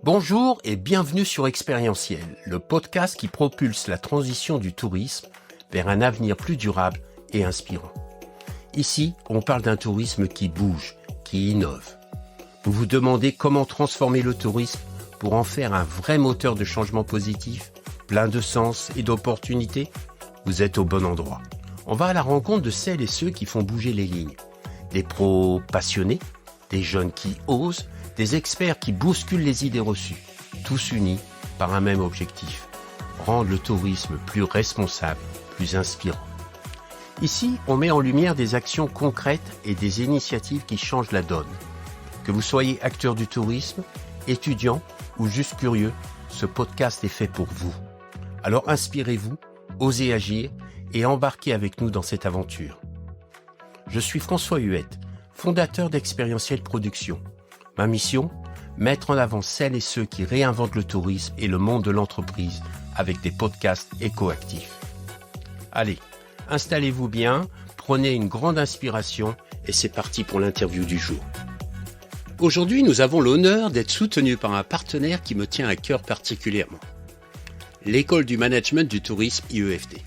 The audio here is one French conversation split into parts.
Bonjour et bienvenue sur Expérientiel, le podcast qui propulse la transition du tourisme vers un avenir plus durable et inspirant. Ici, on parle d'un tourisme qui bouge, qui innove. Vous vous demandez comment transformer le tourisme pour en faire un vrai moteur de changement positif, plein de sens et d'opportunités? Vous êtes au bon endroit. On va à la rencontre de celles et ceux qui font bouger les lignes. Des pros passionnés, des jeunes qui osent, des experts qui bousculent les idées reçues, tous unis par un même objectif, rendre le tourisme plus responsable, plus inspirant. Ici, on met en lumière des actions concrètes et des initiatives qui changent la donne. Que vous soyez acteur du tourisme, étudiant ou juste curieux, ce podcast est fait pour vous. Alors inspirez-vous, osez agir et embarquez avec nous dans cette aventure. Je suis François Huette, fondateur d'Expérientiel Production. Ma mission, mettre en avant celles et ceux qui réinventent le tourisme et le monde de l'entreprise avec des podcasts écoactifs. Allez, installez-vous bien, prenez une grande inspiration et c'est parti pour l'interview du jour. Aujourd'hui, nous avons l'honneur d'être soutenus par un partenaire qui me tient à cœur particulièrement. L'École du Management du Tourisme IEFT.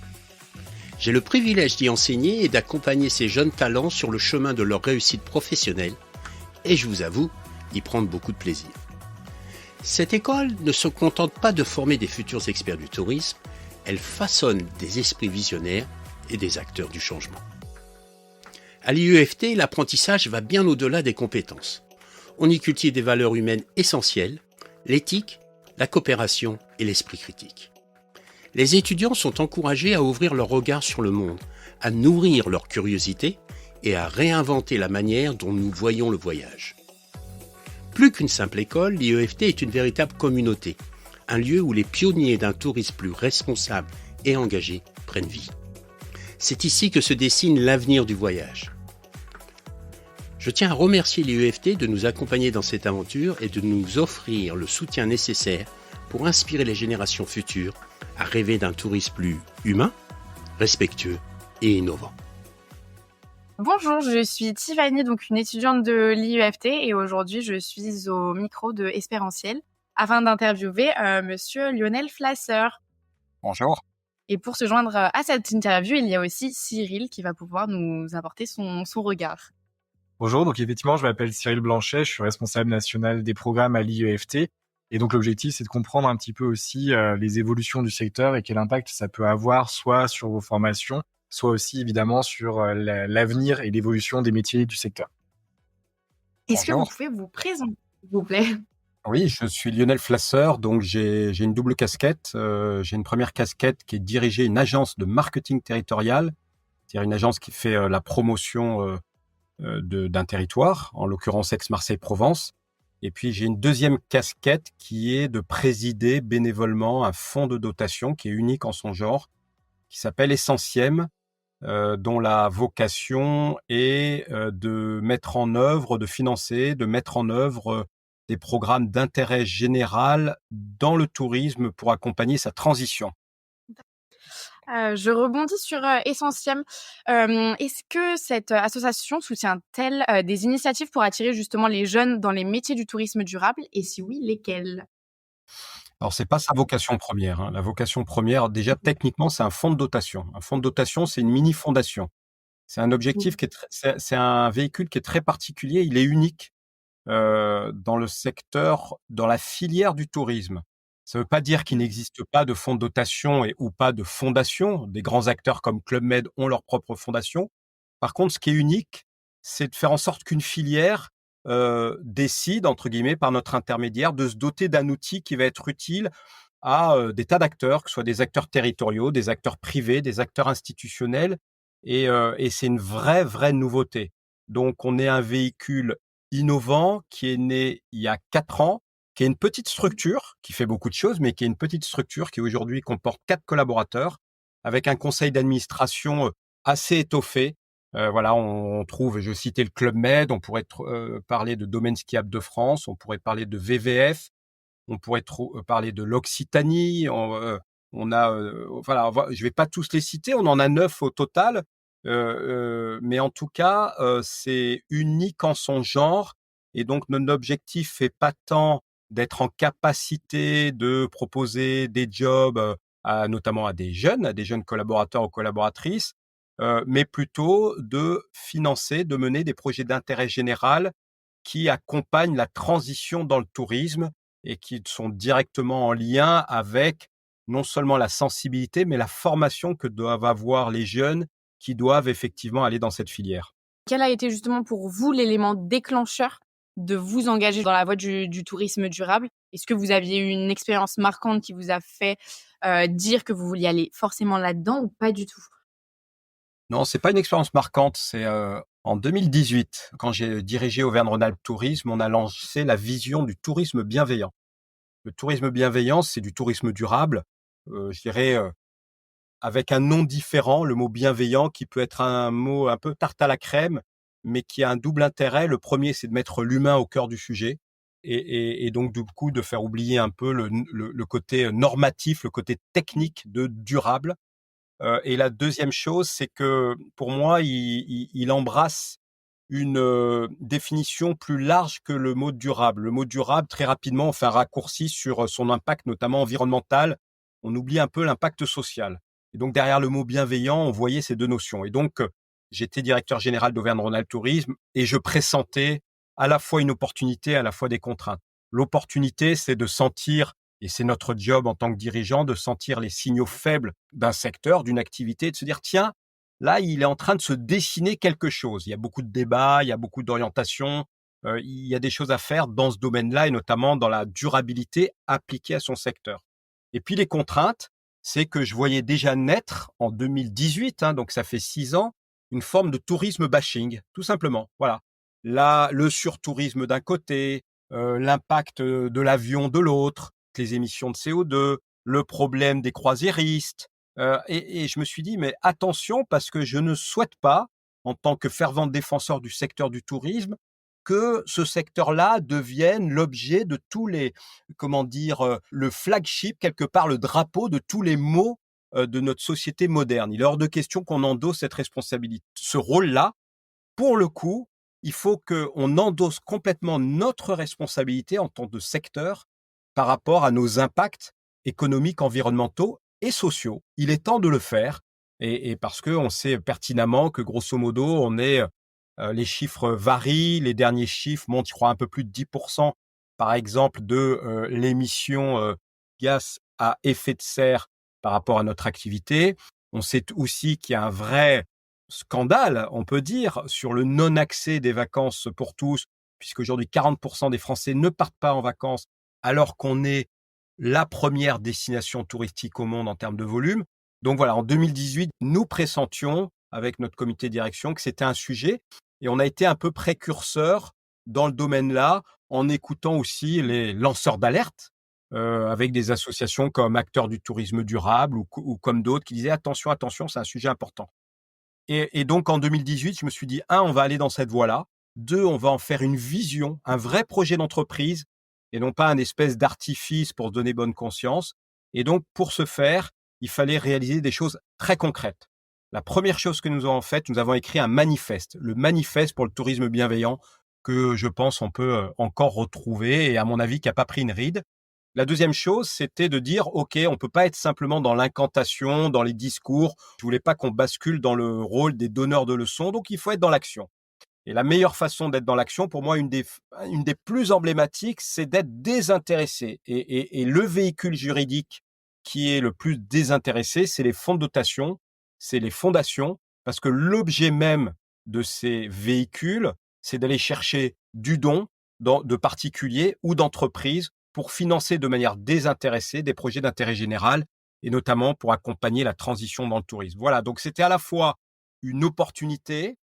J'ai le privilège d'y enseigner et d'accompagner ces jeunes talents sur le chemin de leur réussite professionnelle et je vous avoue, y prendre beaucoup de plaisir. Cette école ne se contente pas de former des futurs experts du tourisme, elle façonne des esprits visionnaires et des acteurs du changement. À l'IEFT, l'apprentissage va bien au-delà des compétences. On y cultive des valeurs humaines essentielles, l'éthique, la coopération et l'esprit critique. Les étudiants sont encouragés à ouvrir leur regard sur le monde, à nourrir leur curiosité et à réinventer la manière dont nous voyons le voyage. Plus qu'une simple école, l'IEFT est une véritable communauté, un lieu où les pionniers d'un tourisme plus responsable et engagé prennent vie. C'est ici que se dessine l'avenir du voyage. Je tiens à remercier l'IEFT de nous accompagner dans cette aventure et de nous offrir le soutien nécessaire pour inspirer les générations futures à rêver d'un tourisme plus humain, respectueux et innovant. Bonjour, je suis Tivani, donc une étudiante de l'IEFT et aujourd'hui je suis au micro de Expérientiel afin d'interviewer monsieur Lionel Flasser. Bonjour. Et pour se joindre à cette interview, il y a aussi Cyril qui va pouvoir nous apporter son regard. Bonjour, donc effectivement, je m'appelle Cyril Blanchet, je suis responsable national des programmes à l'IEFT. Et donc l'objectif, c'est de comprendre un petit peu aussi les évolutions du secteur et quel impact ça peut avoir soit sur vos formations, soit aussi évidemment sur l'avenir et l'évolution des métiers du secteur. Est-ce que vous Bonjour. pouvez vous présenter, s'il vous plaît? Oui, je suis Lionel Flasser, donc j'ai une double casquette. J'ai une première casquette qui est de diriger une agence de marketing territorial, c'est-à-dire une agence qui fait la promotion d'un territoire, en l'occurrence Aix-Marseille-Provence. Et puis j'ai une deuxième casquette qui est de présider bénévolement un fonds de dotation qui est unique en son genre, qui s'appelle Essentiem, dont la vocation est de mettre en œuvre, de financer, de mettre en œuvre des programmes d'intérêt général dans le tourisme pour accompagner sa transition. Je rebondis sur Essentiem. Est-ce que cette association soutient-elle des initiatives pour attirer justement les jeunes dans les métiers du tourisme durable? Et si oui, lesquelles? Alors, c'est pas sa vocation première, hein. La vocation première, déjà, techniquement, c'est un fonds de dotation. Un fonds de dotation, c'est une mini-fondation. C'est un objectif qui est c'est un véhicule qui est très particulier. Il est unique dans le secteur, dans la filière du tourisme. Ça ne veut pas dire qu'il n'existe pas de fonds de dotation ou pas de fondation. Des grands acteurs comme Club Med ont leur propre fondation. Par contre, ce qui est unique, c'est de faire en sorte qu'une filière décide, entre guillemets, par notre intermédiaire, de se doter d'un outil qui va être utile à des tas d'acteurs, que ce soit des acteurs territoriaux, des acteurs privés, des acteurs institutionnels. Et c'est une vraie nouveauté. Donc, on est un véhicule innovant qui est né il y a 4 ans, qui est une petite structure, qui fait beaucoup de choses, mais qui est une petite structure qui aujourd'hui comporte 4 collaborateurs, avec un conseil d'administration assez étoffé. Voilà, on trouve, je citais le Club Med, on pourrait parler de Domaine skiable de France, on pourrait parler de VVF, on pourrait parler de l'Occitanie, on a, voilà, je vais pas tous les citer, on en a 9 au total, mais en tout cas, c'est unique en son genre, et donc notre objectif est pas tant d'être en capacité de proposer des jobs notamment à des jeunes collaborateurs ou collaboratrices, mais plutôt de financer, de mener des projets d'intérêt général qui accompagnent la transition dans le tourisme et qui sont directement en lien avec non seulement la sensibilité, mais la formation que doivent avoir les jeunes qui doivent effectivement aller dans cette filière. Quel a été justement pour vous l'élément déclencheur de vous engager dans la voie du tourisme durable? Est-ce que vous aviez eu une expérience marquante qui vous a fait dire que vous vouliez aller forcément là-dedans ou pas du tout? Non, c'est pas une expérience marquante. C'est en 2018, quand j'ai dirigé Auvergne-Rhône-Alpes Tourisme, on a lancé la vision du tourisme bienveillant. Le tourisme bienveillant, c'est du tourisme durable, je dirais, avec un nom différent, le mot bienveillant, qui peut être un mot un peu tarte à la crème, mais qui a un double intérêt. Le premier, c'est de mettre l'humain au cœur du sujet et donc du coup de faire oublier un peu le côté normatif, le côté technique de durable. Et la deuxième chose, c'est que pour moi, il embrasse une définition plus large que le mot durable. Le mot durable, très rapidement, on fait un raccourci sur son impact, notamment environnemental. On oublie un peu l'impact social. Et donc, derrière le mot bienveillant, on voyait ces deux notions. Et donc, j'étais directeur général d'Auvergne-Rhône-Alpes Tourisme et je pressentais à la fois une opportunité, à la fois des contraintes. L'opportunité, c'est de sentir, et c'est notre job en tant que dirigeant, de sentir les signaux faibles d'un secteur, d'une activité, de se dire, tiens, là, il est en train de se dessiner quelque chose. Il y a beaucoup de débats, il y a beaucoup d'orientations, il y a des choses à faire dans ce domaine-là et notamment dans la durabilité appliquée à son secteur. Et puis les contraintes, c'est que je voyais déjà naître en 2018, donc ça fait 6 ans, une forme de tourisme bashing, tout simplement. Voilà. Là, le surtourisme d'un côté, l'impact de l'avion de l'autre, les émissions de CO2, le problème des croisiéristes. Et je me suis dit, mais attention, parce que je ne souhaite pas, en tant que fervent défenseur du secteur du tourisme, que ce secteur-là devienne l'objet de tous les, comment dire, le flagship, quelque part, le drapeau de tous les maux de notre société moderne. Il est hors de question qu'on endosse cette responsabilité. Ce rôle-là, pour le coup, il faut qu'on endosse complètement notre responsabilité en tant que secteur par rapport à nos impacts économiques, environnementaux et sociaux. Il est temps de le faire et parce qu'on sait pertinemment que grosso modo, les chiffres varient. Les derniers chiffres montrent, je crois, un peu plus de 10%, par exemple, de l'émission gaz à effet de serre par rapport à notre activité. On sait aussi qu'il y a un vrai scandale, on peut dire, sur le non-accès des vacances pour tous, puisqu'aujourd'hui 40% des Français ne partent pas en vacances alors qu'on est la première destination touristique au monde en termes de volume. Donc voilà, en 2018, nous pressentions avec notre comité de direction que c'était un sujet et on a été un peu précurseur dans le domaine-là en écoutant aussi les lanceurs d'alerte avec des associations comme Acteurs du tourisme durable ou comme d'autres qui disaient attention, attention, c'est un sujet important. Et donc en 2018, je me suis dit, on va aller dans cette voie-là. 2, on va en faire une vision, un vrai projet d'entreprise et non pas un espèce d'artifice pour se donner bonne conscience. Et donc, pour ce faire, il fallait réaliser des choses très concrètes. La première chose que nous avons faite, nous avons écrit un manifeste, le manifeste pour le tourisme bienveillant que je pense on peut encore retrouver et à mon avis qui n'a pas pris une ride. La deuxième chose, c'était de dire, OK, on peut pas être simplement dans l'incantation, dans les discours. Je voulais pas qu'on bascule dans le rôle des donneurs de leçons, donc il faut être dans l'action. Et la meilleure façon d'être dans l'action, pour moi, une des plus emblématiques, c'est d'être désintéressé. Et le véhicule juridique qui est le plus désintéressé, c'est les fonds de dotation, c'est les fondations, parce que l'objet même de ces véhicules, c'est d'aller chercher du don de particuliers ou d'entreprises pour financer de manière désintéressée des projets d'intérêt général et notamment pour accompagner la transition dans le tourisme. Voilà, donc c'était à la fois une opportunité,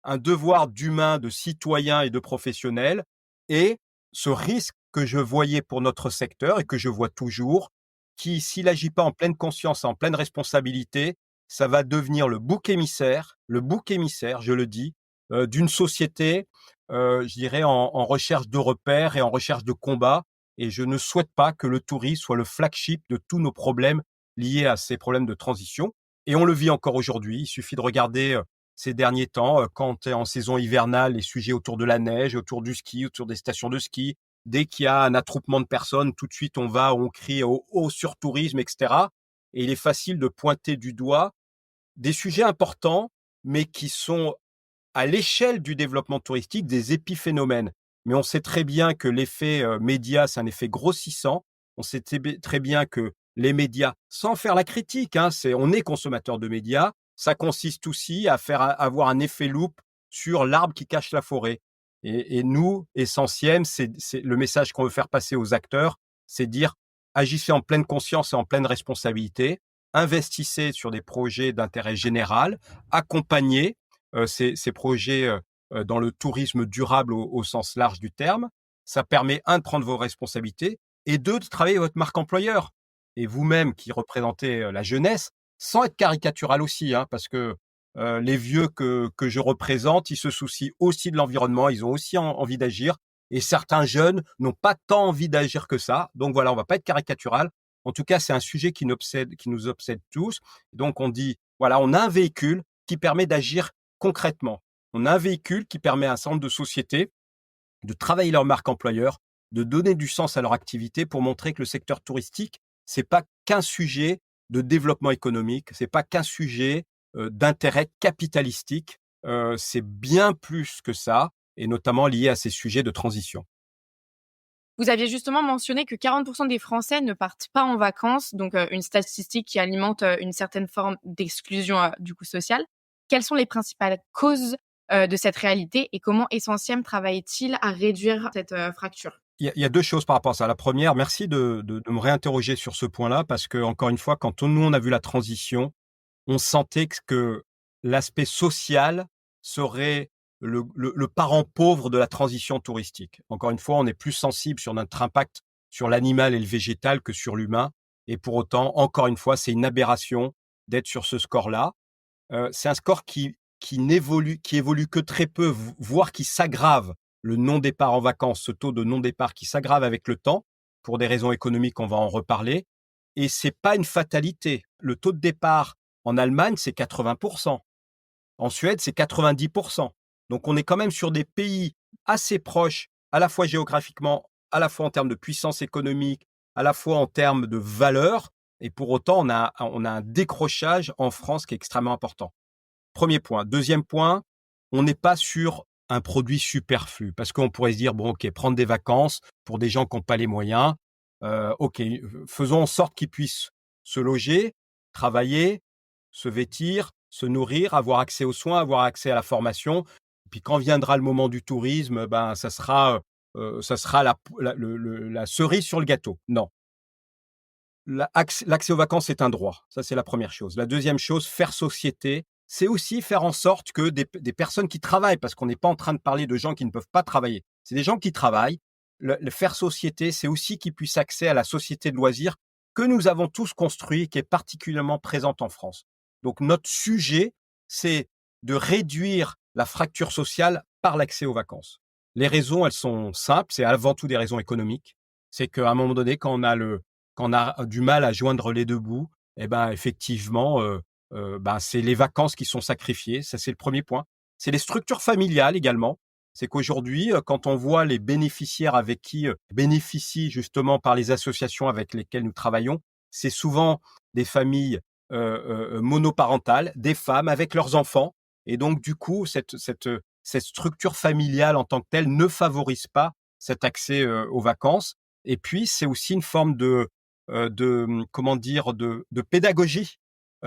un devoir d'humain, de citoyen et de professionnel, et ce risque que je voyais pour notre secteur et que je vois toujours, qui, s'il n'agit pas en pleine conscience, en pleine responsabilité, ça va devenir le bouc émissaire, je le dis, d'une société, je dirais, en recherche de repères et en recherche de combats. Et je ne souhaite pas que le tourisme soit le flagship de tous nos problèmes liés à ces problèmes de transition. Et on le vit encore aujourd'hui. Il suffit de regarder ces derniers temps, quand en saison hivernale, les sujets autour de la neige, autour du ski, autour des stations de ski, Dès qu'il y a un attroupement de personnes, tout de suite, on crie au surtourisme, etc. Et il est facile de pointer du doigt des sujets importants, mais qui sont à l'échelle du développement touristique des épiphénomènes. Mais on sait très bien que l'effet média, c'est un effet grossissant. On sait très bien que les médias, sans faire la critique, on est consommateur de médias, ça consiste aussi à avoir un effet loupe sur l'arbre qui cache la forêt. Et nous, Essentiel, c'est le message qu'on veut faire passer aux acteurs, c'est dire agissez en pleine conscience et en pleine responsabilité, investissez sur des projets d'intérêt général, accompagnez ces projets dans le tourisme durable au sens large du terme. Ça permet, un, de prendre vos responsabilités et deux, de travailler votre marque employeur. Et vous-même qui représentez la jeunesse, sans être caricatural aussi, parce que les vieux que je représente, ils se soucient aussi de l'environnement, ils ont aussi envie d'agir. Et certains jeunes n'ont pas tant envie d'agir que ça. Donc voilà, on va pas être caricatural. En tout cas, c'est un sujet qui nous obsède tous. Donc on dit, voilà, on a un véhicule qui permet d'agir concrètement. On a un véhicule qui permet à un certain nombre de sociétés de travailler leur marque employeur, de donner du sens à leur activité pour montrer que le secteur touristique, c'est pas qu'un sujet de développement économique, c'est pas qu'un sujet d'intérêt capitalistique, c'est bien plus que ça, et notamment lié à ces sujets de transition. Vous aviez justement mentionné que 40% des Français ne partent pas en vacances, donc une statistique qui alimente une certaine forme d'exclusion du coup sociale. Quelles sont les principales causes de cette réalité et comment Essentiel travaille-t-il à réduire cette fracture? Il y a deux choses par rapport à ça. La première, merci de me réinterroger sur ce point-là, parce que encore une fois, quand nous on a vu la transition, on sentait que l'aspect social serait le parent pauvre de la transition touristique. Encore une fois, on est plus sensible sur notre impact sur l'animal et le végétal que sur l'humain. Et pour autant, encore une fois, c'est une aberration d'être sur ce score-là. C'est un score qui évolue que très peu, voire qui s'aggrave. Le non-départ en vacances, ce taux de non-départ qui s'aggrave avec le temps, pour des raisons économiques, on va en reparler. Et c'est pas une fatalité. Le taux de départ en Allemagne, c'est 80%. En Suède, c'est 90%. Donc, on est quand même sur des pays assez proches, à la fois géographiquement, à la fois en termes de puissance économique, à la fois en termes de valeur. Et pour autant, on a un décrochage en France qui est extrêmement important. Premier point. Deuxième point, on n'est pas sur un produit superflu, parce qu'on pourrait se dire, bon, ok, prendre des vacances pour des gens qui n'ont pas les moyens, ok, faisons en sorte qu'ils puissent se loger, travailler, se vêtir, se nourrir, avoir accès aux soins, avoir accès à la formation. Et puis quand viendra le moment du tourisme, ça sera la cerise sur le gâteau. Non. L'accès aux vacances, c'est un droit. Ça, c'est la première chose. La deuxième chose, faire société, c'est aussi faire en sorte que des personnes qui travaillent, parce qu'on n'est pas en train de parler de gens qui ne peuvent pas travailler. C'est des gens qui travaillent. Le faire société, c'est aussi qu'ils puissent accès à la société de loisirs que nous avons tous construit et qui est particulièrement présente en France. Donc, notre sujet, c'est de réduire la fracture sociale par l'accès aux vacances. Les raisons, elles sont simples. C'est avant tout des raisons économiques. C'est qu'à un moment donné, quand on a du mal à joindre les deux bouts, effectivement, c'est les vacances qui sont sacrifiées. Ça, c'est le premier point. C'est les structures familiales également. C'est qu'aujourd'hui, quand on voit les bénéficiaires avec qui bénéficient justement par les associations avec lesquelles nous travaillons, c'est souvent des familles monoparentales, des femmes avec leurs enfants. Et donc, du coup, cette structure familiale en tant que telle ne favorise pas cet accès aux vacances. Et puis, c'est aussi une forme de pédagogie.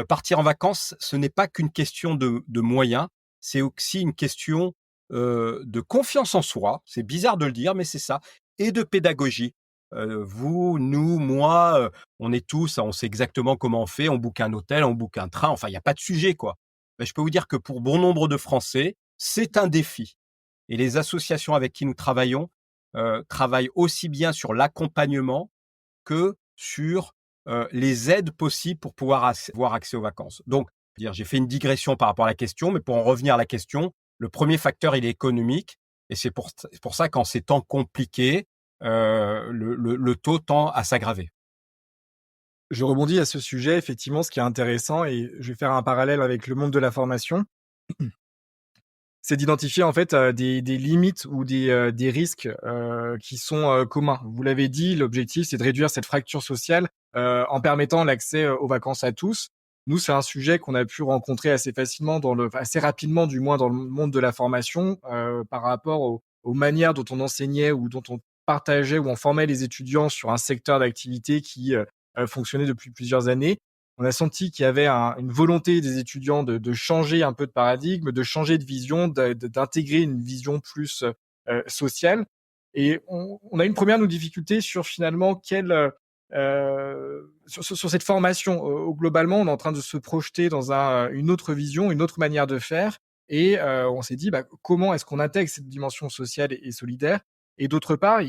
Partir en vacances, ce n'est pas qu'une question de moyens, c'est aussi une question de confiance en soi. C'est bizarre de le dire, mais c'est ça. Et de pédagogie. Vous, nous, moi, on est tous, on sait exactement comment on fait. On book un hôtel, on book un train. Enfin, il n'y a pas de sujet, quoi. Mais je peux vous dire que pour bon nombre de Français, c'est un défi. Et les associations avec qui nous travaillons travaillent aussi bien sur l'accompagnement que sur les aides possibles pour pouvoir avoir accès aux vacances. Donc, j'ai fait une digression par rapport à la question, mais pour en revenir à la question, le premier facteur, il est économique. Et c'est pour ça qu'en ces temps compliqués, le taux tend à s'aggraver. Je rebondis à ce sujet, effectivement, ce qui est intéressant, et je vais faire un parallèle avec le monde de la formation. c'est d'identifier en fait des limites ou des risques qui sont communs. Vous l'avez dit, l'objectif c'est de réduire cette fracture sociale en permettant l'accès aux vacances à tous. Nous, c'est un sujet qu'on a pu rencontrer assez facilement assez rapidement du moins dans le monde de la formation par rapport aux manières dont on enseignait ou dont on partageait ou on formait les étudiants sur un secteur d'activité qui fonctionnait depuis plusieurs années. On a senti qu'il y avait une volonté des étudiants de changer un peu de paradigme, de changer de vision, d'intégrer une vision plus sociale. Et on a une première difficulté sur finalement sur cette formation. Globalement, on est en train de se projeter dans une autre vision, une autre manière de faire. Et on s'est dit, comment est-ce qu'on intègre cette dimension sociale et solidaire? Et d'autre part,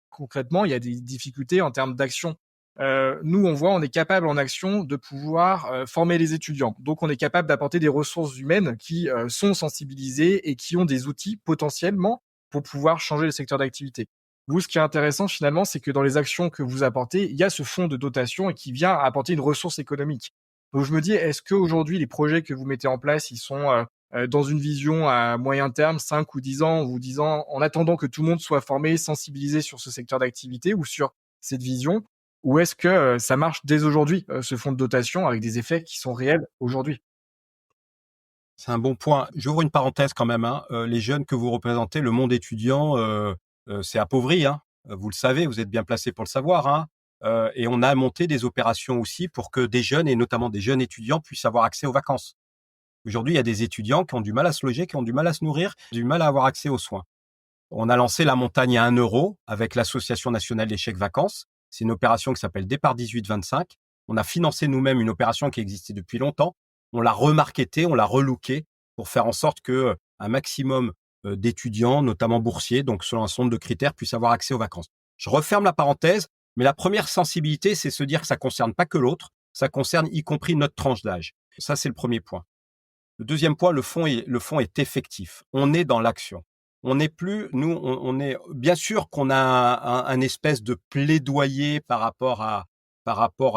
concrètement, il y a des difficultés en termes d'action. Nous, on est capable en action de pouvoir former les étudiants. Donc, on est capable d'apporter des ressources humaines qui sont sensibilisées et qui ont des outils potentiellement pour pouvoir changer le secteur d'activité. Vous, ce qui est intéressant finalement, c'est que dans les actions que vous apportez, il y a ce fonds de dotation et qui vient apporter une ressource économique. Donc, je me dis, est-ce qu'aujourd'hui, les projets que vous mettez en place, ils sont dans une vision à moyen terme, 5 ou 10 ans, en vous disant, en attendant que tout le monde soit formé, sensibilisé sur ce secteur d'activité ou sur cette vision? Ou est-ce que ça marche dès aujourd'hui, ce fonds de dotation, avec des effets qui sont réels aujourd'hui? C'est un bon point. J'ouvre une parenthèse quand même, hein. Les jeunes que vous représentez, le monde étudiant, c'est appauvri, hein. Vous le savez, vous êtes bien placé pour le savoir, hein. Et on a monté des opérations aussi pour que des jeunes, et notamment des jeunes étudiants, puissent avoir accès aux vacances. Aujourd'hui, il y a des étudiants qui ont du mal à se loger, qui ont du mal à se nourrir, du mal à avoir accès aux soins. On a lancé la montagne à 1 € avec l'Association nationale des chèques vacances. C'est une opération qui s'appelle Départ 18-25. On a financé nous-mêmes une opération qui existait depuis longtemps. On l'a remarketée, on l'a relooké pour faire en sorte que un maximum d'étudiants, notamment boursiers, donc selon un certain nombre de critères, puissent avoir accès aux vacances. Je referme la parenthèse, mais la première sensibilité, c'est se dire que ça concerne pas que l'autre, ça concerne y compris notre tranche d'âge. Ça, c'est le premier point. Le deuxième point, le fond est effectif. On est dans l'action. On n'est plus, nous, on est bien sûr qu'on a un espèce de plaidoyer par rapport à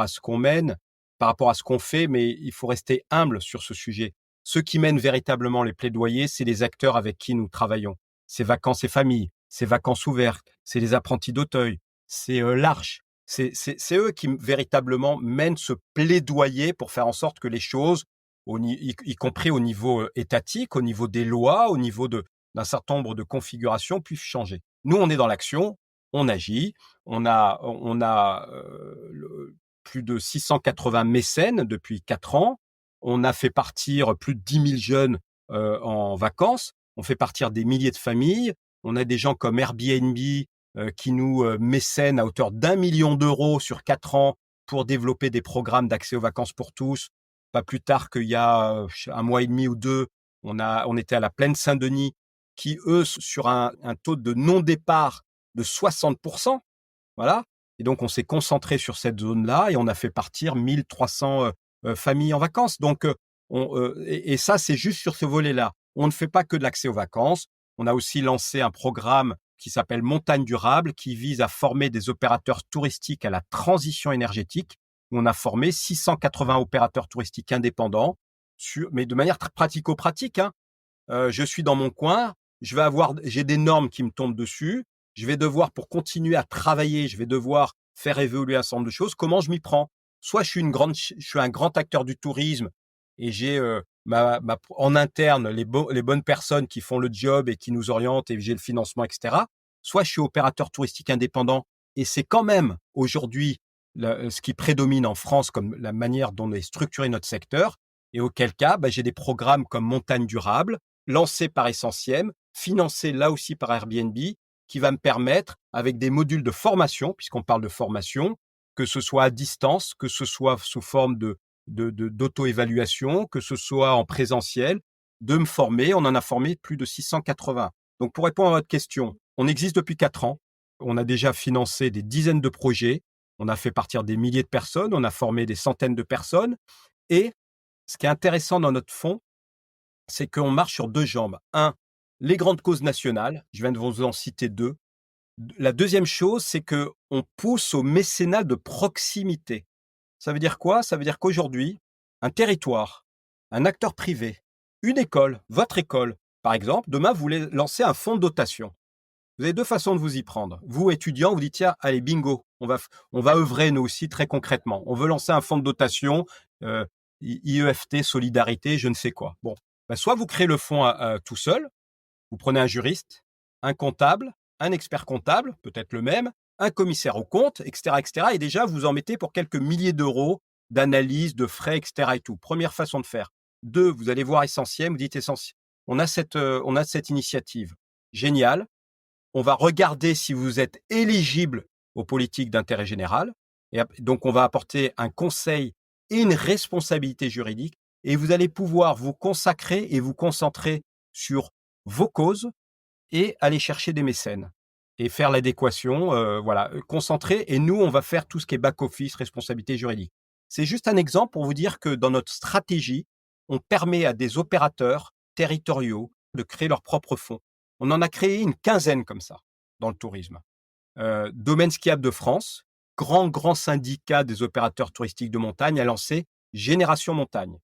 ce qu'on mène, par rapport à ce qu'on fait, mais il faut rester humble sur ce sujet. Ceux qui mènent véritablement les plaidoyers, c'est les acteurs avec qui nous travaillons. C'est Vacances et Familles, c'est Vacances ouvertes, c'est les apprentis d'Auteuil, c'est l'Arche. C'est eux qui véritablement mènent ce plaidoyer pour faire en sorte que les choses, y compris au niveau étatique, au niveau des lois, au niveau d'un certain nombre de configurations, puissent changer. Nous, on est dans l'action, on agit, on a plus de 680 mécènes depuis 4 ans. On a fait partir plus de 10 000 jeunes en vacances. On fait partir des milliers de familles. On a des gens comme Airbnb qui nous mécènent à hauteur d'1 million d'euros sur 4 ans pour développer des programmes d'accès aux vacances pour tous. Pas plus tard qu'il y a 1 mois et demi ou 2, on était à la Plaine Saint-Denis qui, eux, sur un taux de non-départ de 60%. Voilà. Et donc, on s'est concentré sur cette zone-là et on a fait partir 1300 familles en vacances. Donc, et ça, c'est juste sur ce volet-là. On ne fait pas que de l'accès aux vacances. On a aussi lancé un programme qui s'appelle Montagne Durable, qui vise à former des opérateurs touristiques à la transition énergétique. On a formé 680 opérateurs touristiques indépendants, mais de manière très pratico-pratique, hein. Je suis dans mon coin, j'ai des normes qui me tombent dessus. Je vais devoir, pour continuer à travailler, je vais devoir faire évoluer un certain nombre de choses. Comment je m'y prends? Soit je suis un grand acteur du tourisme et j'ai en interne les bonnes personnes qui font le job et qui nous orientent et j'ai le financement, etc. Soit je suis opérateur touristique indépendant et c'est quand même aujourd'hui ce qui prédomine en France comme la manière dont on est structuré notre secteur. Et auquel cas, j'ai des programmes comme Montagne Durable, lancés par Essentiel, financés là aussi par Airbnb, qui va me permettre, avec des modules de formation, puisqu'on parle de formation, que ce soit à distance, que ce soit sous forme d'auto-évaluation, que ce soit en présentiel, de me former. On en a formé plus de 680. Donc, pour répondre à votre question, on existe depuis 4 ans. On a déjà financé des dizaines de projets. On a fait partir des milliers de personnes. On a formé des centaines de personnes. Et ce qui est intéressant dans notre fonds, c'est qu'on marche sur 2 jambes. 1, les grandes causes nationales. Je viens de vous en citer 2. La deuxième chose, c'est que on pousse au mécénat de proximité. Ça veut dire quoi? Ça veut dire qu'aujourd'hui, un territoire, un acteur privé, une école, votre école, par exemple, demain, vous voulez lancer un fonds de dotation. Vous avez deux façons de vous y prendre. Vous, étudiants, vous dites, tiens, allez, bingo, on va œuvrer, nous aussi, très concrètement. On veut lancer un fonds de dotation, IEFT, solidarité, je ne sais quoi. Bon, soit vous créez le fonds tout seul, vous prenez un juriste, un comptable, un expert comptable, peut-être le même, un commissaire aux comptes, etc., etc. Et déjà, vous en mettez pour quelques milliers d'euros d'analyse, de frais, etc. et tout. Première façon de faire. Deux, vous allez voir Essentiel, vous dites Essentiel. On a cette initiative. Génial. On va regarder si vous êtes éligible aux politiques d'intérêt général. Et donc, on va apporter un conseil et une responsabilité juridique. Et vous allez pouvoir vous consacrer et vous concentrer sur vos causes et aller chercher des mécènes et faire l'adéquation, concentrer. Et nous, on va faire tout ce qui est back-office, responsabilité juridique. C'est juste un exemple pour vous dire que dans notre stratégie, on permet à des opérateurs territoriaux de créer leurs propres fonds. On en a créé une quinzaine comme ça dans le tourisme. Domaine skiable de France, grand syndicat des opérateurs touristiques de montagne, a lancé Génération Montagne.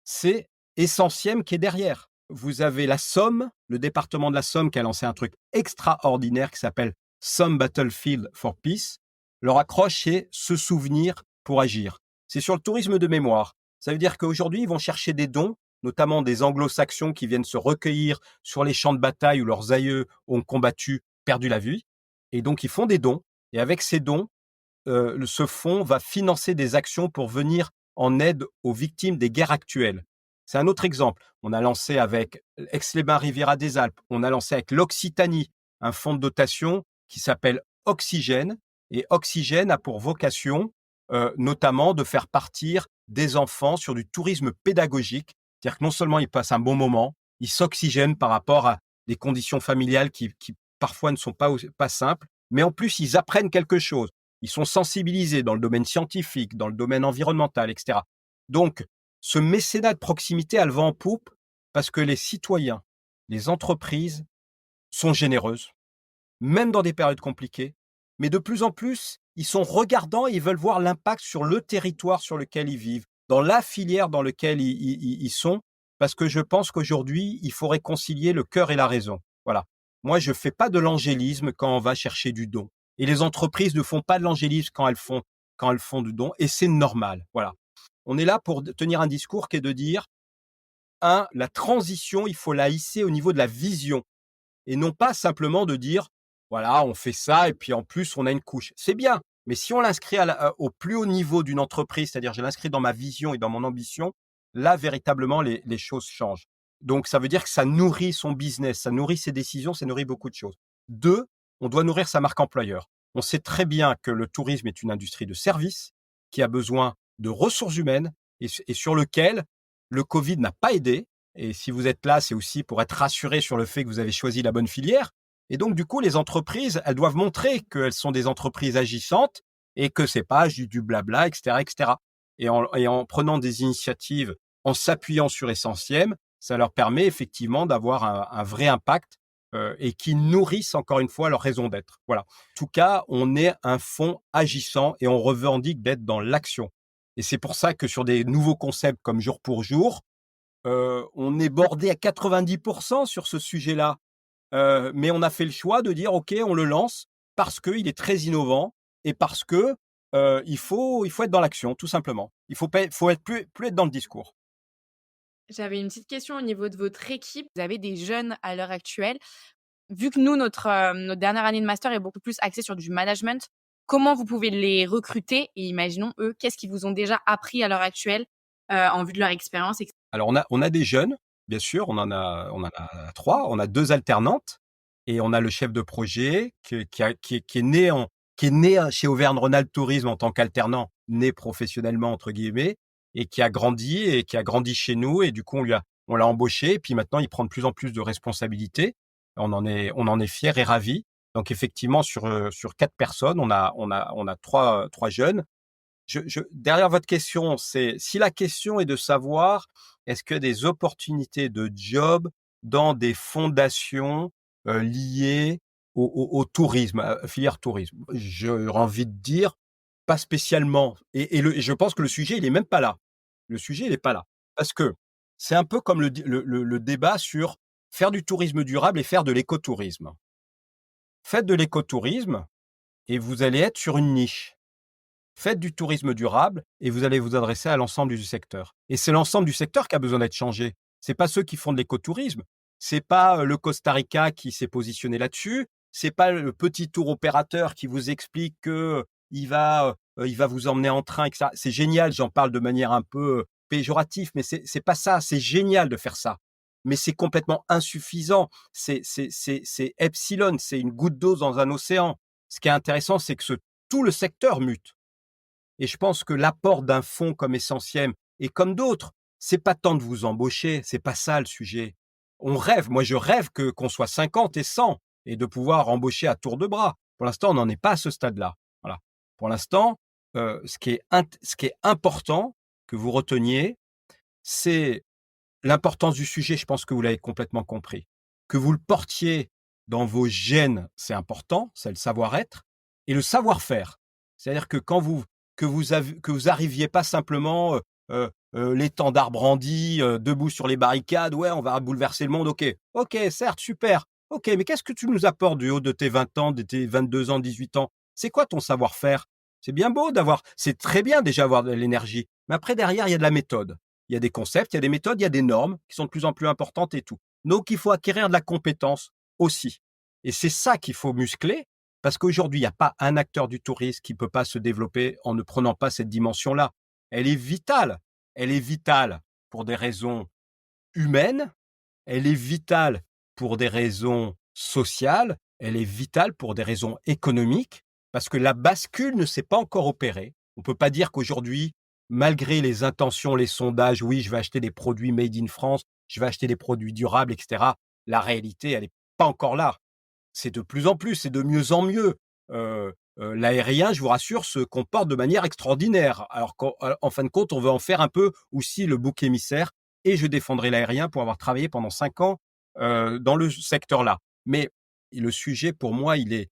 C'est Essentiel qui est derrière. Vous avez la Somme, le département de la Somme qui a lancé un truc extraordinaire qui s'appelle Somme Battlefield for Peace. Leur accroche, c'est se souvenir pour agir. C'est sur le tourisme de mémoire. Ça veut dire qu'aujourd'hui, ils vont chercher des dons, notamment des anglo-saxons qui viennent se recueillir sur les champs de bataille où leurs aïeux ont combattu, perdu la vie. Et donc, ils font des dons. Et avec ces dons, ce fonds va financer des actions pour venir en aide aux victimes des guerres actuelles. C'est un autre exemple. On a lancé avec Aix-les-Bains Riviera des Alpes, on a lancé avec l'Occitanie un fonds de dotation qui s'appelle Oxygène. Et Oxygène a pour vocation notamment de faire partir des enfants sur du tourisme pédagogique. C'est-à-dire que non seulement ils passent un bon moment, ils s'oxygènent par rapport à des conditions familiales qui parfois ne sont pas simples, mais en plus ils apprennent quelque chose. Ils sont sensibilisés dans le domaine scientifique, dans le domaine environnemental, etc. Donc, ce mécénat de proximité a le vent en poupe parce que les citoyens, les entreprises sont généreuses, même dans des périodes compliquées. Mais de plus en plus, ils sont regardants et ils veulent voir l'impact sur le territoire sur lequel ils vivent, dans la filière dans laquelle ils sont, parce que je pense qu'aujourd'hui, il faut réconcilier le cœur et la raison. Voilà. Moi, je fais pas de l'angélisme quand on va chercher du don. Et les entreprises ne font pas de l'angélisme quand elles font du don, et c'est normal. Voilà. On est là pour tenir un discours qui est de dire, la transition, il faut la hisser au niveau de la vision, et non pas simplement de dire, voilà, on fait ça, et puis en plus, on a une couche. C'est bien, mais si on l'inscrit au plus haut niveau d'une entreprise, c'est-à-dire je l'inscris dans ma vision et dans mon ambition, là, véritablement, les choses changent. Donc, ça veut dire que ça nourrit son business, ça nourrit ses décisions, ça nourrit beaucoup de choses. Deux, on doit nourrir sa marque employeur. On sait très bien que le tourisme est une industrie de service qui a besoin de ressources humaines et sur lequel le Covid n'a pas aidé. Et si vous êtes là, c'est aussi pour être rassuré sur le fait que vous avez choisi la bonne filière. Et donc, du coup, les entreprises, elles doivent montrer qu'elles sont des entreprises agissantes et que c'est pas du blabla, etc., etc. Et en prenant des initiatives, en s'appuyant sur Essentiel, ça leur permet effectivement d'avoir un vrai impact et qui nourrissent encore une fois leur raison d'être. Voilà. En tout cas, on est un fonds agissant et on revendique d'être dans l'action. Et c'est pour ça que sur des nouveaux concepts comme Jour pour Jour, on est bordé à 90% sur ce sujet-là. Mais on a fait le choix de dire, OK, on le lance parce qu'il est très innovant et parce que il faut être dans l'action, tout simplement. Il faut être plus être dans le discours. J'avais une petite question au niveau de votre équipe. Vous avez des jeunes à l'heure actuelle. Vu que nous, notre dernière année de master est beaucoup plus axée sur du management, comment vous pouvez les recruter? Et imaginons, eux, qu'est-ce qu'ils vous ont déjà appris à l'heure actuelle en vue de leur expérience? Alors, on a des jeunes, bien sûr, on en a 3. On a 2 alternantes et on a le chef de projet qui est né chez Auvergne-Rhône-Alpes Tourisme en tant qu'alternant, né professionnellement entre guillemets, et qui a grandi chez nous et du coup on l'a embauché et puis maintenant il prend de plus en plus de responsabilités. On en est fiers et ravis. Donc effectivement sur 4 personnes, on a 3 jeunes. Derrière votre question, c'est si la question est de savoir est-ce qu'il y a des opportunités de job dans des fondations liées au tourisme, filière tourisme. J'aurais envie de dire pas spécialement. Et je pense que le sujet, il est même pas là. Le sujet, il est pas là. Parce que c'est un peu comme le débat sur faire du tourisme durable et faire de l'écotourisme. Faites de l'écotourisme et vous allez être sur une niche. Faites du tourisme durable et vous allez vous adresser à l'ensemble du secteur. Et c'est l'ensemble du secteur qui a besoin d'être changé. C'est pas ceux qui font de l'écotourisme. C'est pas le Costa Rica qui s'est positionné là-dessus. C'est pas le petit tour opérateur qui vous explique que il va vous emmener en train, etc. C'est génial. J'en parle de manière un peu péjorative, mais c'est pas ça. C'est génial de faire ça. Mais c'est complètement insuffisant. C'est epsilon. C'est une goutte d'eau dans un océan. Ce qui est intéressant, c'est que tout le secteur mute. Et je pense que l'apport d'un fonds comme Essentiel et comme d'autres, c'est pas tant de vous embaucher, c'est pas ça le sujet. On rêve, moi je rêve qu'on soit 50 et 100 et de pouvoir embaucher à tour de bras. Pour l'instant, on n'en est pas à ce stade-là. Voilà. Pour l'instant, ce qui est important que vous reteniez, c'est l'importance du sujet. Je pense que vous l'avez complètement compris. Que vous le portiez dans vos gènes, c'est important, c'est le savoir-être et le savoir-faire. C'est-à-dire que que vous arriviez pas simplement l'étendard brandi, debout sur les barricades, ouais, on va bouleverser le monde, ok, certes, super, ok, mais qu'est-ce que tu nous apportes du haut de tes 20 ans, de tes 22 ans, 18 ans? C'est quoi ton savoir-faire? C'est bien beau c'est très bien déjà avoir de l'énergie, mais après derrière, il y a de la méthode. Il y a des concepts, il y a des méthodes, il y a des normes qui sont de plus en plus importantes et tout. Donc, il faut acquérir de la compétence aussi. Et c'est ça qu'il faut muscler. Parce qu'aujourd'hui, il n'y a pas un acteur du tourisme qui ne peut pas se développer en ne prenant pas cette dimension-là. Elle est vitale. Elle est vitale pour des raisons humaines. Elle est vitale pour des raisons sociales. Elle est vitale pour des raisons économiques. Parce que la bascule ne s'est pas encore opérée. On ne peut pas dire qu'aujourd'hui, malgré les intentions, les sondages, oui, je vais acheter des produits made in France, je vais acheter des produits durables, etc. La réalité, elle n'est pas encore là. C'est de plus en plus, c'est de mieux en mieux. L'aérien, je vous rassure, se comporte de manière extraordinaire. Alors qu'en fin de compte, on veut en faire un peu aussi le bouc émissaire. Et je défendrai l'aérien pour avoir travaillé pendant 5 ans dans le secteur-là. Mais le sujet, pour moi, il est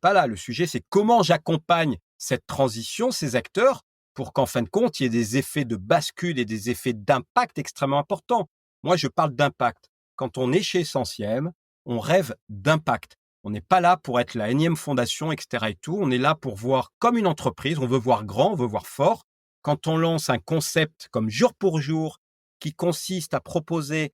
pas là. Le sujet, c'est comment j'accompagne cette transition, ces acteurs, pour qu'en fin de compte, il y ait des effets de bascule et des effets d'impact extrêmement importants. Moi, je parle d'impact. Quand on est chez Essentiel, on rêve d'impact. On n'est pas là pour être la énième fondation, etc. et tout. On est là pour voir comme une entreprise. On veut voir grand, on veut voir fort. Quand on lance un concept comme jour pour jour, qui consiste à proposer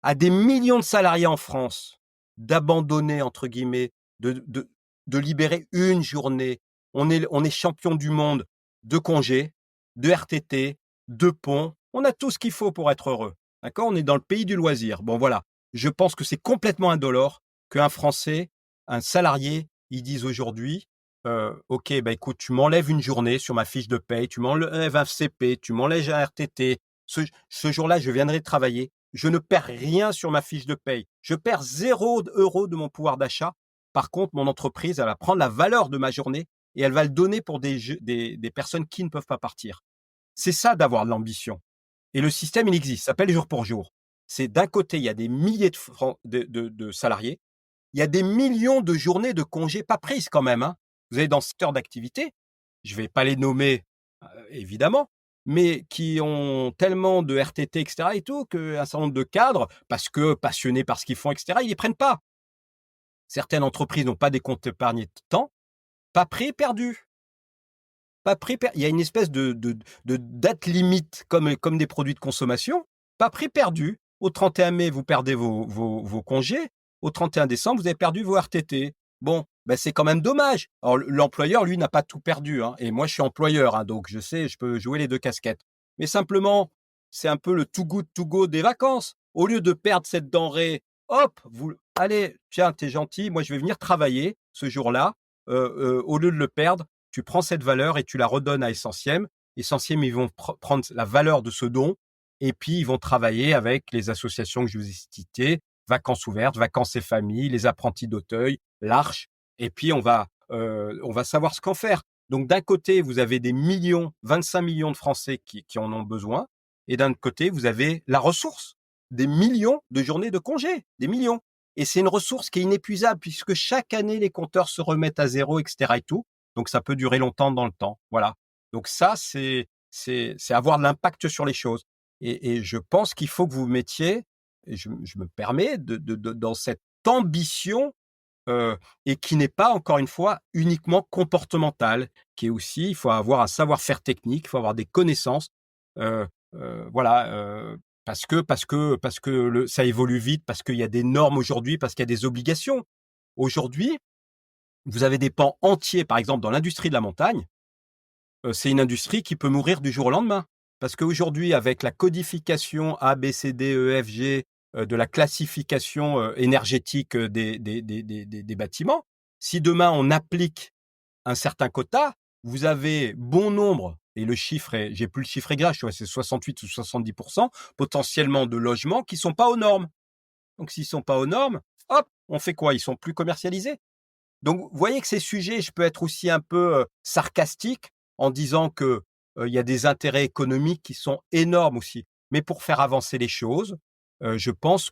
à des millions de salariés en France d'abandonner, entre guillemets, de libérer une journée. On est champion du monde de congés, de RTT, de ponts. On a tout ce qu'il faut pour être heureux. D'accord? On est dans le pays du loisir. Bon, voilà. Je pense que c'est complètement indolore qu'un Français, un salarié, ils disent aujourd'hui, ok, bah écoute, tu m'enlèves une journée sur ma fiche de paye, tu m'enlèves un CP, tu m'enlèves un RTT. Ce jour-là, je viendrai travailler. Je ne perds rien sur ma fiche de paye. Je perds 0 € de mon pouvoir d'achat. Par contre, mon entreprise, elle va prendre la valeur de ma journée et elle va le donner pour des personnes qui ne peuvent pas partir. C'est ça d'avoir de l'ambition. Et le système, il existe, ça s'appelle jour pour jour. C'est d'un côté, il y a des milliers de salariés, il y a des millions de journées de congés pas prises quand même. Hein. Vous avez dans le secteur d'activité, je vais pas les nommer évidemment, mais qui ont tellement de RTT, etc. et tout, qu'un certain nombre de cadres, parce que passionnés par ce qu'ils font, etc., ils les prennent pas. Certaines entreprises n'ont pas des comptes épargnés de temps, pas pris, perdu. Il y a une espèce de date limite comme des produits de consommation, pas pris, perdu. Au 31 mai, vous perdez vos congés. Au 31 décembre, vous avez perdu vos RTT. Bon, ben c'est quand même dommage. Alors, l'employeur, lui, n'a pas tout perdu. Hein. Et moi, je suis employeur, hein, donc je sais, je peux jouer les deux casquettes. Mais simplement, c'est un peu le too good to go des vacances. Au lieu de perdre cette denrée, hop, allez, tiens, t'es gentil, moi, je vais venir travailler ce jour-là. Au lieu de le perdre, tu prends cette valeur et tu la redonnes à Essentiel. Essentiel, ils vont prendre la valeur de ce don et puis ils vont travailler avec les associations que je vous ai citées, Vacances ouvertes, Vacances et familles, les apprentis d'Auteuil, l'Arche. Et puis on va savoir ce qu'en faire. Donc d'un côté, vous avez des millions, 25 millions de Français qui en ont besoin, et d'un autre côté, vous avez la ressource, des millions de journées de congé, des millions. Et c'est une ressource qui est inépuisable puisque chaque année les compteurs se remettent à zéro, etc. et tout. Donc ça peut durer longtemps dans le temps. Voilà. Donc ça, c'est avoir de l'impact sur les choses. Et je pense qu'il faut que vous mettiez et je me permets dans cette ambition, et qui n'est pas, encore une fois, uniquement comportementale, qui est aussi, il faut avoir un savoir-faire technique, il faut avoir des connaissances, heu voilà, parce que ça évolue vite, parce qu'il y a des normes aujourd'hui, parce qu'il y a des obligations. Aujourd'hui, vous avez des pans entiers, par exemple dans l'industrie de la montagne, c'est une industrie qui peut mourir du jour au lendemain. Parce qu'aujourd'hui, avec la codification A, B, C, D, E, F, G, de la classification, énergétique, des bâtiments, si demain on applique un certain quota, vous avez bon nombre, et le chiffre est, j'ai plus le chiffre exact, je crois que c'est 68 ou 70 potentiellement de logements qui sont pas aux normes. Donc s'ils sont pas aux normes, hop, on fait quoi? Ils sont plus commercialisés. Donc, vous voyez que ces sujets, je peux être aussi un peu sarcastique en disant que il y a des intérêts économiques qui sont énormes aussi. Mais pour faire avancer les choses, je pense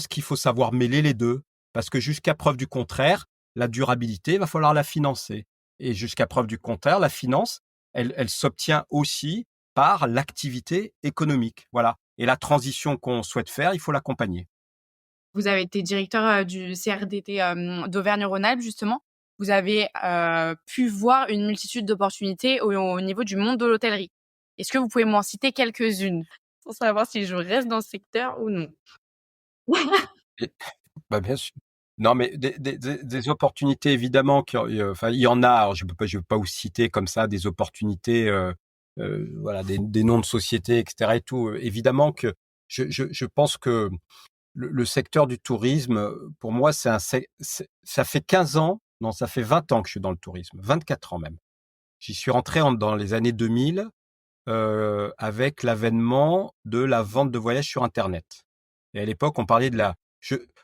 qu'il faut savoir mêler les deux, parce que jusqu'à preuve du contraire, la durabilité, il va falloir la financer. Et jusqu'à preuve du contraire, la finance, elle s'obtient aussi par l'activité économique. Voilà. Et la transition qu'on souhaite faire, il faut l'accompagner. Vous avez été directeur du CRDT d'Auvergne-Rhône-Alpes, justement. Vous avez pu voir une multitude d'opportunités au niveau du monde de l'hôtellerie. Est-ce que vous pouvez m'en citer quelques-unes pour savoir si je reste dans ce secteur ou non? Et bah, bien sûr. Non, mais des opportunités évidemment enfin, il y en a. Alors je peux pas vous citer comme ça des opportunités, voilà, des noms de sociétés et cetera et tout. Évidemment que je pense que le secteur du tourisme, pour moi, ça fait 15 ans, non, ça fait 20 ans que je suis dans le tourisme, 24 ans même. J'y suis rentré dans les années 2000, avec l'avènement de la vente de voyages sur internet. Et à l'époque, on parlait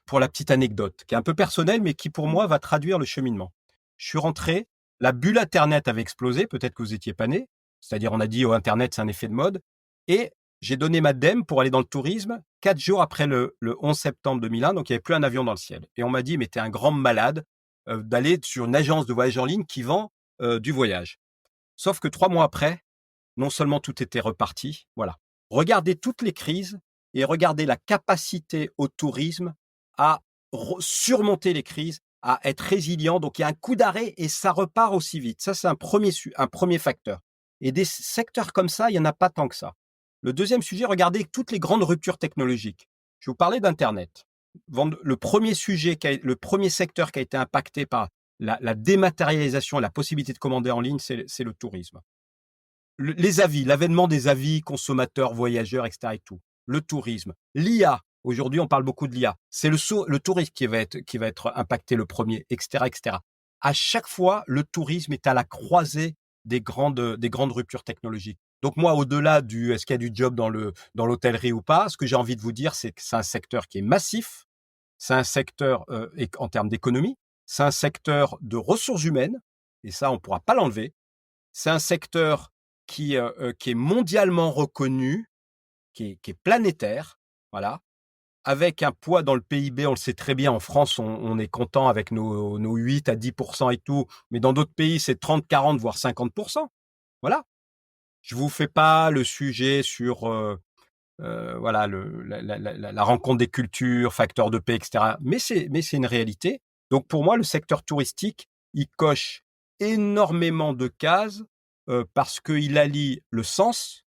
pour la petite anecdote, qui est un peu personnelle, mais qui pour moi va traduire le cheminement. Je suis rentré, la bulle internet avait explosé, peut-être que vous étiez pas né. C'est-à-dire, on a dit, oh, internet, c'est un effet de mode. Et j'ai donné ma dème pour aller dans le tourisme 4 jours après le 11 septembre 2001, donc il n'y avait plus un avion dans le ciel. Et on m'a dit, mais t'es un grand malade, d'aller sur une agence de voyage en ligne qui vend du voyage. Sauf que 3 mois après, non seulement tout était reparti, voilà. Regardez toutes les crises et regardez la capacité au tourisme à surmonter les crises, à être résilient. Donc il y a un coup d'arrêt et ça repart aussi vite. Ça, c'est un premier facteur. Et des secteurs comme ça, il n'y en a pas tant que ça. Le deuxième sujet, regardez toutes les grandes ruptures technologiques. Je vais vous parler d'Internet. Le premier secteur qui a été impacté par la dématérialisation, la possibilité de commander en ligne, c'est le tourisme. Les avis, l'avènement des avis consommateurs, voyageurs, etc. et tout. Le tourisme. L'IA. Aujourd'hui, on parle beaucoup de l'IA. C'est le tourisme qui va être impacté le premier, etc., etc. À chaque fois, le tourisme est à la croisée des grandes ruptures technologiques. Donc moi, au-delà est-ce qu'il y a du job dans l'hôtellerie ou pas, ce que j'ai envie de vous dire, c'est que c'est un secteur qui est massif. C'est un secteur en termes d'économie. C'est un secteur de ressources humaines. Et ça, on ne pourra pas l'enlever. C'est un secteur qui est mondialement reconnu, qui est planétaire, voilà, avec un poids dans le PIB, on le sait très bien, en France, on est content avec nos 8 à 10% et tout, mais dans d'autres pays, c'est 30, 40, voire 50%. Voilà. Je vous fais pas le sujet sur voilà la rencontre des cultures, facteur de paix, etc. Mais c'est une réalité. Donc pour moi, le secteur touristique, il coche énormément de cases parce qu'il allie le sens,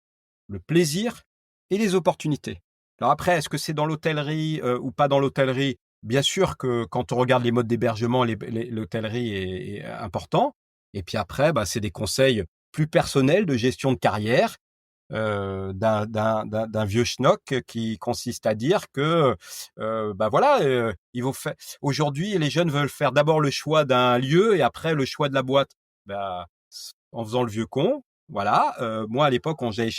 le plaisir et les opportunités. Alors après, est-ce que c'est dans l'hôtellerie ou pas dans l'hôtellerie? Bien sûr que quand on regarde les modes d'hébergement, l'hôtellerie est important. Et puis après, bah, c'est des conseils plus personnels de gestion de carrière d'un vieux schnock qui consiste à dire que bah voilà, il faut faire. Aujourd'hui, les jeunes veulent faire d'abord le choix d'un lieu et après le choix de la boîte. Bah, en faisant le vieux con, voilà. Moi, à l'époque, j'allais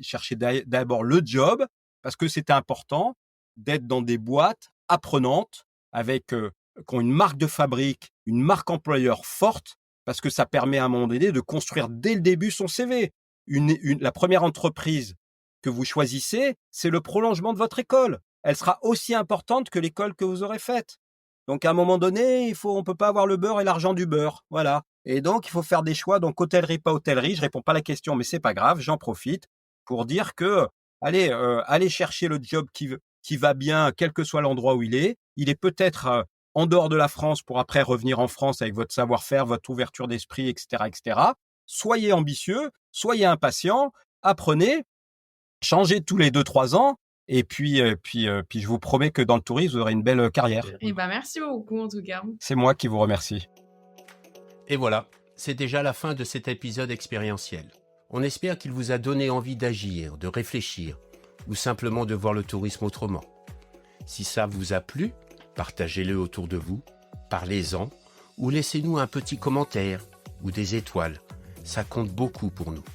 chercher d'abord le job parce que c'était important d'être dans des boîtes apprenantes avec qui ont une marque de fabrique, une marque employeur forte, parce que ça permet à un moment donné de construire dès le début son CV. La première entreprise que vous choisissez, c'est le prolongement de votre école. Elle sera aussi importante que l'école que vous aurez faite. Donc, à un moment donné, on peut pas avoir le beurre et l'argent du beurre. Voilà. Et donc, il faut faire des choix. Donc, hôtellerie, pas hôtellerie. Je réponds pas à la question, mais c'est pas grave. J'en profite pour dire que allez chercher le job qui va bien, quel que soit l'endroit où il est. Il est peut-être en dehors de la France pour après revenir en France avec votre savoir-faire, votre ouverture d'esprit, etc., etc. Soyez ambitieux, soyez impatient, apprenez, changez tous les 2-3 ans. Et puis, je vous promets que dans le tourisme, vous aurez une belle carrière. Et merci beaucoup en tout cas. C'est moi qui vous remercie. Et voilà, c'est déjà la fin de cet épisode expérientiel. On espère qu'il vous a donné envie d'agir, de réfléchir, ou simplement de voir le tourisme autrement. Si ça vous a plu, partagez-le autour de vous, parlez-en, ou laissez-nous un petit commentaire, ou des étoiles. Ça compte beaucoup pour nous.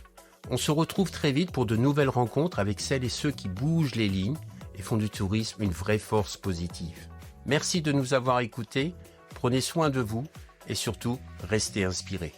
On se retrouve très vite pour de nouvelles rencontres avec celles et ceux qui bougent les lignes et font du tourisme une vraie force positive. Merci de nous avoir écoutés, prenez soin de vous et surtout, restez inspirés.